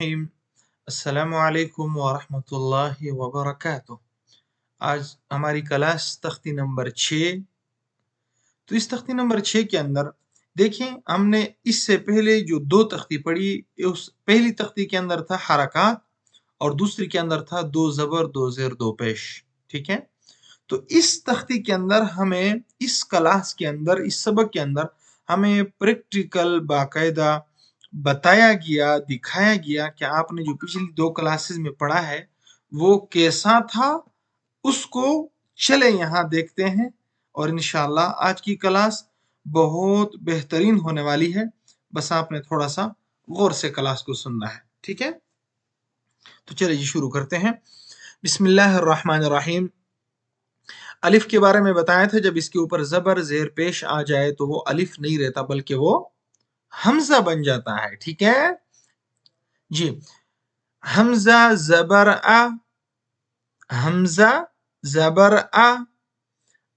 रहीम। अस्सलामु अलैकुम व रहमतुल्लाहि व बरकातुहू। आज हमारी क्लास तख्ती नंबर 6। तो इस तख्ती नंबर 6 के अंदर देखें, हमने इससे पहले जो दो तख्ती पढ़ी, उस पहली तख्ती के अंदर था हरकत और दूसरी के अंदर था दो ज़बर दो ज़ेर दो पेश। ठीक है, तो इस तख्ती के अंदर हमें इस क्लास के अंदर, इस सबक के अंदर हमें प्रैक्टिकल बाकायदा बताया गया, दिखाया गया कि आपने जो पिछली दो क्लासेस में पढ़ा है वो कैसा था। उसको चले यहाँ देखते हैं और इंशाल्लाह आज की क्लास बहुत बेहतरीन होने वाली है। बस आपने थोड़ा सा गौर से क्लास को सुनना है। ठीक है, तो चलिए जी शुरू करते हैं। बिस्मिल्लाहिर्रहमानिर्रहीम। अलिफ के बारे में बताया था, जब इसके ऊपर जबर जेर पेश आ जाए तो वो अलिफ नहीं रहता बल्कि वो हमजा बन जाता है। ठीक है जी, हमजा जबर आ, हमजा जबर आ,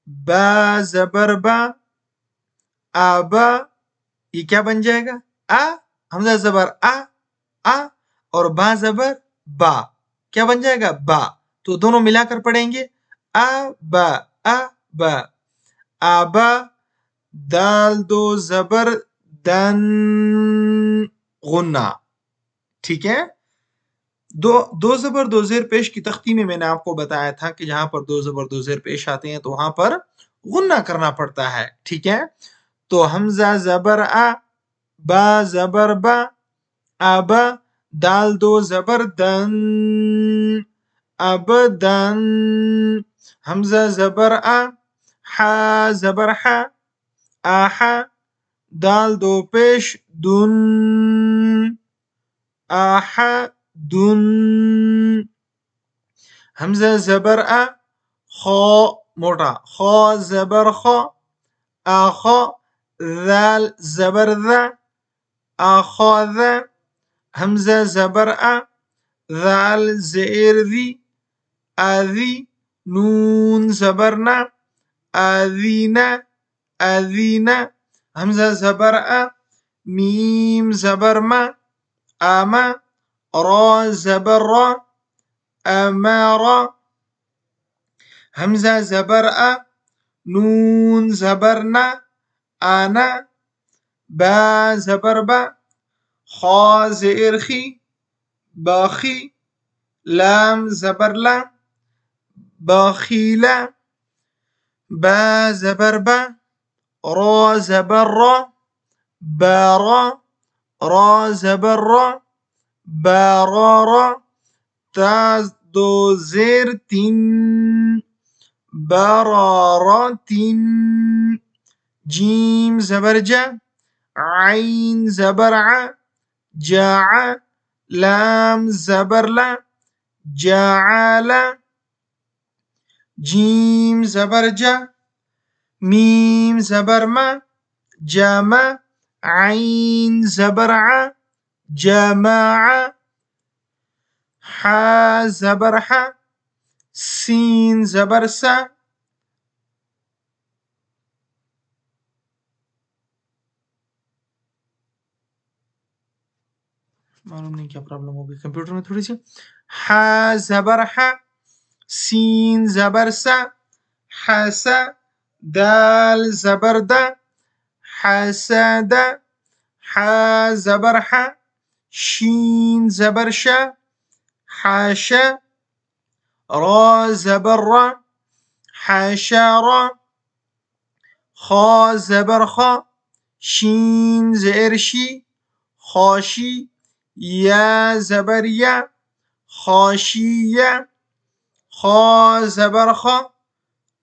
बा जबर बा, आबा, ये क्या बन जाएगा? आ, हमजा जबर आ और बा जबर बा, क्या बन जाएगा? बा। तो दोनों मिलाकर पढ़ेंगे, आ बा, आ बा, आबा। दाल दो जबर दन, गुन्ना। ठीक है, दो जबर दो जेर पेश की तख्ती में मैंने आपको बताया था कि जहां पर दो जबर दो जेर पेश आते हैं तो वहां पर गुन्ना करना पड़ता है। ठीक है, तो हमजा जबर आ, बा जबर बा, आबा। दाल दो जबर दन, अबदन। हमजा जबर आ, हा जबर हा, आहा। दाल दो पेश दुन, आहा दुन। हमजा जबर आ, खो मोटा, खो जबर खो, आखो। दाल जबर दा, आखोद। हमजा जबर आ, दाल जेर दी, आदी। नून जबर ना, आदीना, आदीना। हमजा जबर आ, मीम जबर मा, आमा। रा जबर रा, अमारा। हमजा जबर आ, नून जबर ना, आना। बा जबर बा, खा जेर खी, बाखी। लाम जबर ला, बाखीला। बा जबर बा, रा जबर را، بارا. را زبر را، بارارا. تا دو زیر تین، برارتين. جيم زبر جا، عين زبر ع، جاع. لام زبر لا، جاعل. جيم زبر جا، ميم زبر ما، جامع. عين زبر ع، جماعة. حا زبر ح، سين زبر سا. मालूम नहीं क्या प्रॉब्लम होगी कंप्यूटर में थोड़ी सी। हा जबर हा, सीन जबर सा, हसा। दाल जबर दा, हसदा। हा जबर हा, शीन जबर शा, हाशा. را زبر را، حشرا. خا زبر خا، شين زئر شي، خاشي. يا زبر يا، خاشية. خا زبر خا،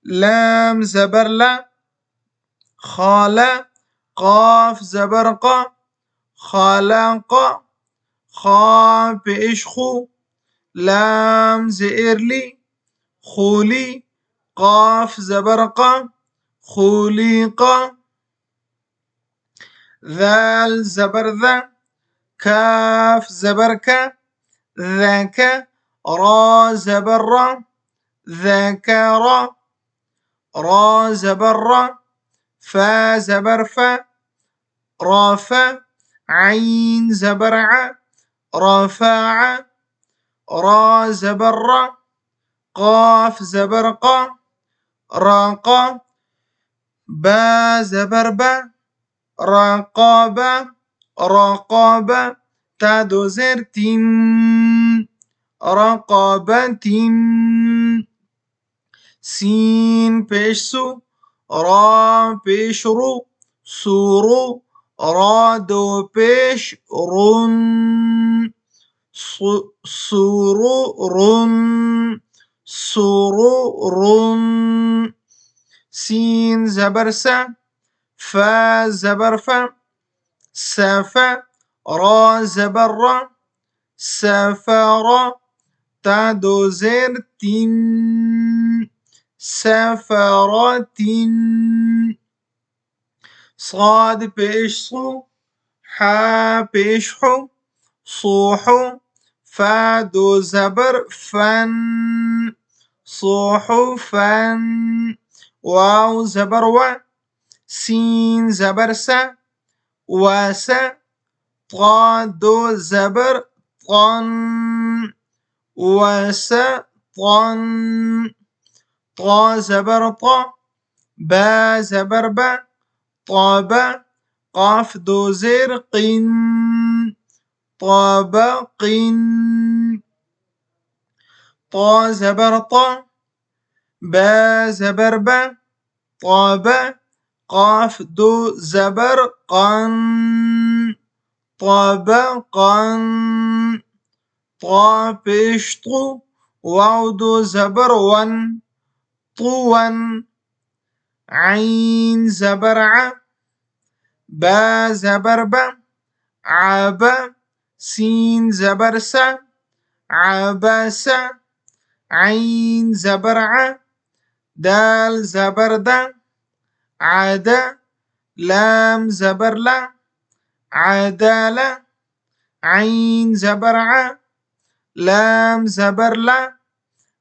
لام زبر لا، خالة. قاف زبر قا، خالق. خا پیش خو، لام زئر لي، خولي. قاف زبر قا، خلق. ذال زبر ذا، كاف زبر كا، ذاك. را زبر را، ذكر. را زبر را، فا زبر فا، رافا. عين زبر ع، رفع را زبر را قاف زبر قا راقا با زبر با رقابة رقابة تا دو زير تين رقابة سين پیش سو را پیش رو سورو را دو پیش رن سرور سرور سين زبر سا فا زبر فا سفا را زبر را سفر تا دو زير تين سفرة صاد پیش صو حا پیش حو صوحو فا دو زبر فن صحفا واو زبر و سين زبر سا واسا طا دو زبر طن وسا طن طا زبر طا با زبر با طابا قاف دو زير قن طابق طا زبر طا با زبر با طابا قاف دو زبر قن طبقا طا پیش طو واو دو زبر ون طوا عين زبر ع با زبر با عبا سين زبر سا عبسا عين زبر ع دال زبر دا عدا لام زبر لا عدالة عين زبر ع لام زبر لا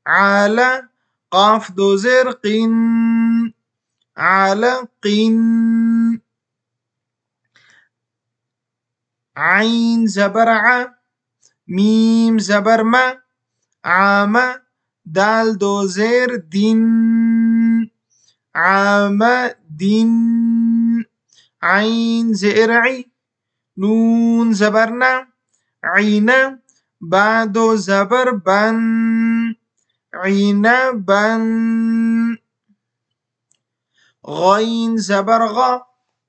على قاف دو زير قن على قن عين زبر ع ميم زبر ما عام دال دو زير دين عام دين عين زئر عي نون زبرنا عينا بعد زبر بن عنبا غين زبر غا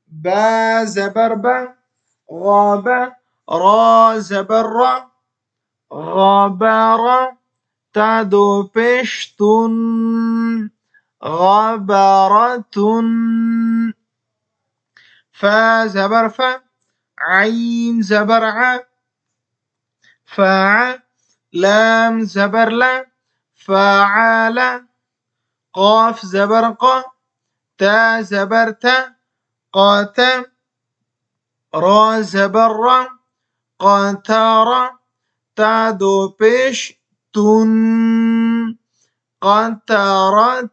با زبر با غابة را زبر را غبارة تا دو پیش تن غبارة فا زبر فا عين زبر ع فاع لام زبر لا فعال قاف زبر قا تا زبر تا قاتا را زبر را قاتارا تا دو پیش تن قاتارة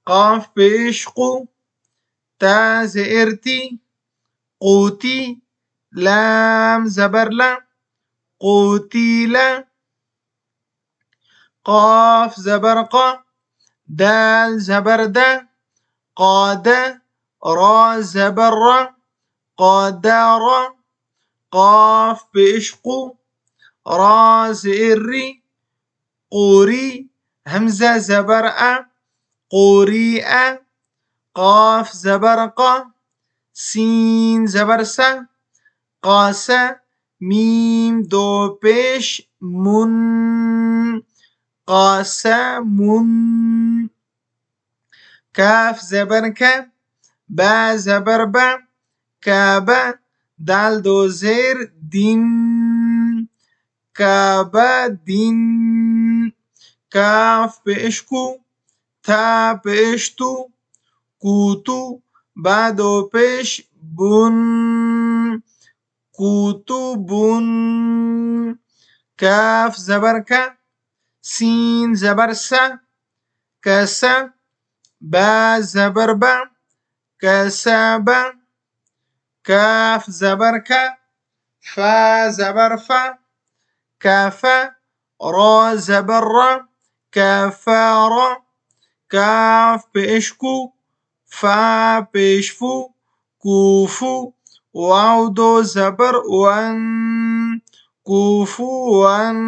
قاف پیش قو تا زئرتي قوتي لام زبر لا قوتيلا قاف زبر قا دال زبر دا قادة را زبر را قادارة قاف بإشقو را زئري قوري همزة زبر أ قوريئة قاف زبر قا سين زبر سا قاسا ميم دو پیش من قاسم كاف زبر كا با زبر با كابا دال دو زير دين كابا دين كاف بإشكو تا بإشتو كوتو بعدو پیش بن كتب كاف زبر كا سين زبر سا كسا با زبر با كسابا كاف زبر كا फा ज़बर फा, काफा, रा ज़बर रा, काफारा, काफ पेश कू, फा पेश फू, कूफू, वाव दो ज़बर वन, कुफुवन,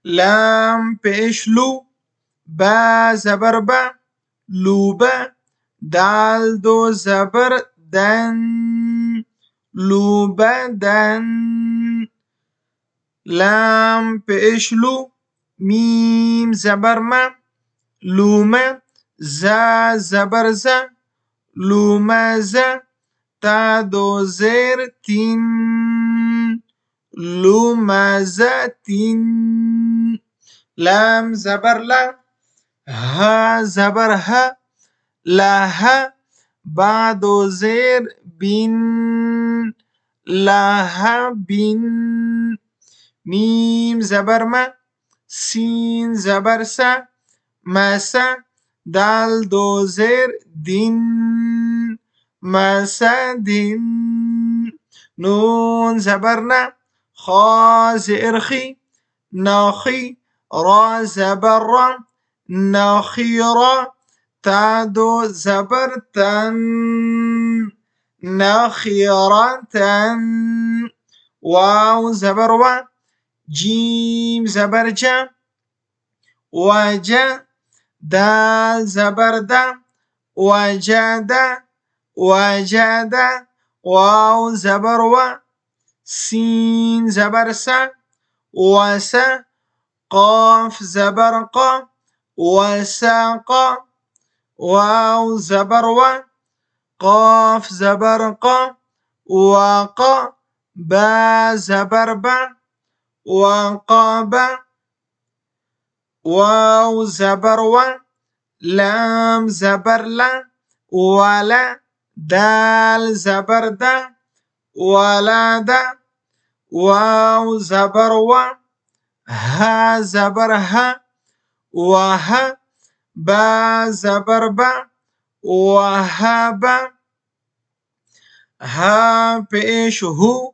लाम पेश लू, बा ज़बर बा, लूबा, दाल दो ज़बर दन, लूबदन, लाम पेश लू, मीम ज़बर मा, लूमा, जा ज़बर जा, लूमाज़ा, ता दो ज़ेर तीन, लूमाज़ातिन, लाम ज़बर ला, हा ज़बर हा, लाहा, बा दो ज़ेर बिन, लाहाबिन, मीम ज़बर मा, सीन ज़बर सा, मसा, दाल दो ज़ेर दिन, मसादिन, नून ज़बर ना, खा ज़ेर खी, नाखी, रा ज़बर रा, नाखीरा, ता दो ज़बर तन, नाखीरतन, वाव ज़बर वा, जीम ज़बर जा, वजा, दाल ज़बर दा, वजदा, वजदा, वाव ज़बर वा, सीन ज़बर सा, वसा, قاف زبر قا، وساق، واو زبر و، قاف زبر قا، وقا، با زبر با، وقاب، واو زبر و، لام زبر لا، ولا، دال زبر دا، ولد، واو زبر و، ها زبر ها، وها، با زبر با، وهب، ها پیش هو،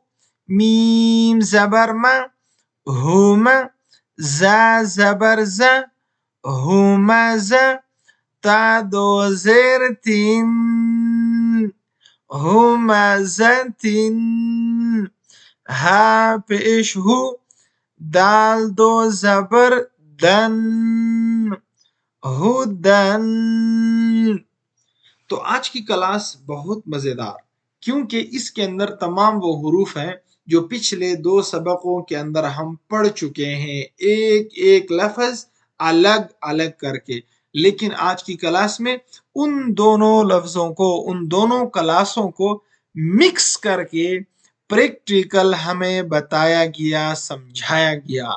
میم زبر ما، هما، زا زبر زا، همزه، تا دو زیر تین، همزتین، ها پیش هو، दाल दो ज़बर दन, हुदन। तो आज की क्लास बहुत मजेदार, क्योंकि इसके अंदर तमाम वो हुरूफ हैं जो पिछले 2 सबकों के अंदर हम पढ़ चुके हैं, एक एक लफ्ज अलग अलग करके। लेकिन आज की क्लास में उन दोनों लफ्जों को, उन दोनों क्लासों को मिक्स करके प्रैक्टिकल हमें बताया गया, समझाया गया,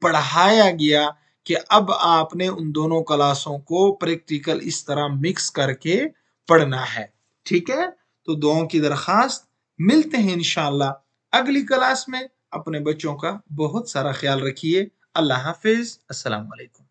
पढ़ाया गया कि अब आपने उन दोनों क्लासों को प्रैक्टिकल इस तरह मिक्स करके पढ़ना है। ठीक है, तो दुआओं की दरखास्त, मिलते हैं इंशाअल्लाह अगली क्लास में। अपने बच्चों का बहुत सारा ख्याल रखिए। अल्लाह हाफिज, अस्सलाम वालेकुम।